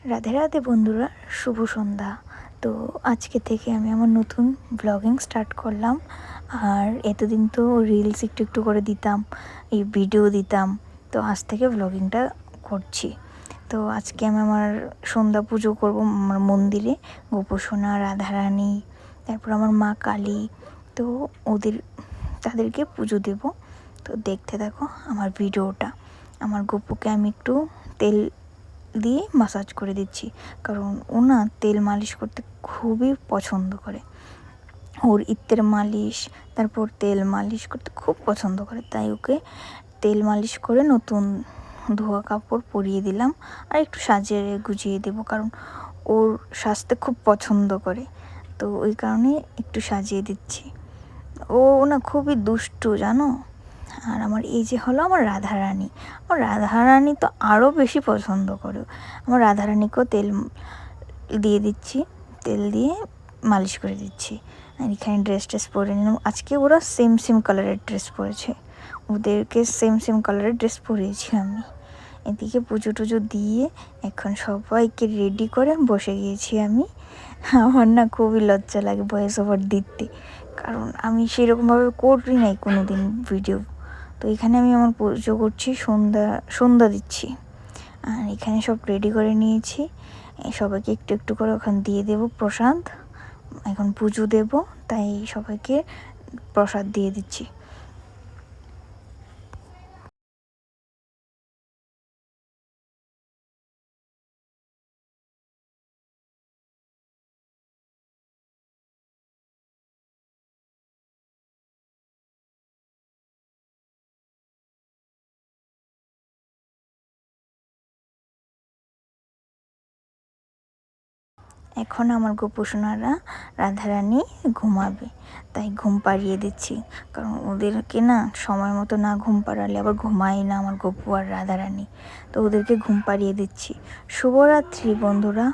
রাধে রাধে বন্ধুরা, শুভ সন্ধ্যা। তো আজকে থেকে আমি আমার নতুন ব্লগিং স্টার্ট করলাম। আর এতদিন তো রিলস একটু একটু করে দিতাম, এই ভিডিও দিতাম। তো আজ থেকে ব্লগিংটা করছি। তো আজকে আমি আমার সন্ধ্যা পুজো করবো আমার মন্দিরে। গোপসোনা, রাধারানী, তারপর আমার মা কালী। তো তাদেরকে পুজো দেব। তো দেখতে থাকো আমার ভিডিওটা। আমার গপুকে আমি একটু তেল দিয়ে মাসাজ করে দিচ্ছি, কারণ ও না তেল মালিশ করতে খুবই পছন্দ করে। ওর ইত্তের মালিশ, তারপর তেল মালিশ করতে খুব পছন্দ করে। তাই ওকে তেল মালিশ করে নতুন ধোয়া কাপড় পরিয়ে দিলাম। আর একটু সাজিয়ে গুজিয়ে দেবো, কারণ ওর সাজতে খুব পছন্দ করে। তো ওই কারণে একটু সাজিয়ে দিচ্ছি। ও না খুবই দুষ্টু জানো। আর আমার এই যে হলো আমার রাধারানী। আমার রাধারানী তো আরও বেশি পছন্দ করে। আমার রাধারানীকেও তেল দিয়ে দিচ্ছি, তেল দিয়ে মালিশ করে দিচ্ছি। আর এখানে ড্রেস পরে নিলাম। আজকে ওরা সেম সেম কালারের ড্রেস পরেছে, ওদেরকে সেম সেম কালারের ড্রেস পরিয়েছি আমি। এদিকে পুজো টুজো দিয়ে এখন সবাইকে রেডি করে বসে গিয়েছি আমি। আমার না খুবই লজ্জা লাগে ভয়েস ওভার দিতে, কারণ আমি সেরকমভাবে করি নাই কোনো দিন ভিডিও। তো এখানে আমি আমার পুজো করছি, সন্ধ্যা দিচ্ছি। আর এখানে সব রেডি করে নিয়েছি। সবাইকে একটু একটু করে ওখানে দিয়ে দেব প্রসাদ। এখন পুজো দেব, তাই সবাইকে প্রসাদ দিয়ে দিচ্ছি। এখন আমার গোপোষণারা রাধারানী ঘুমাবে, তাই ঘুম পাড়িয়ে দিচ্ছি। কারণ ওদেরকে না সময় মতো না ঘুম পাড়ালে আবার ঘুমায় না আমার গপু আর রাধারানী। তো ওদেরকে ঘুম পাড়িয়ে দিচ্ছি। শুভরাত্রি বন্ধুরা।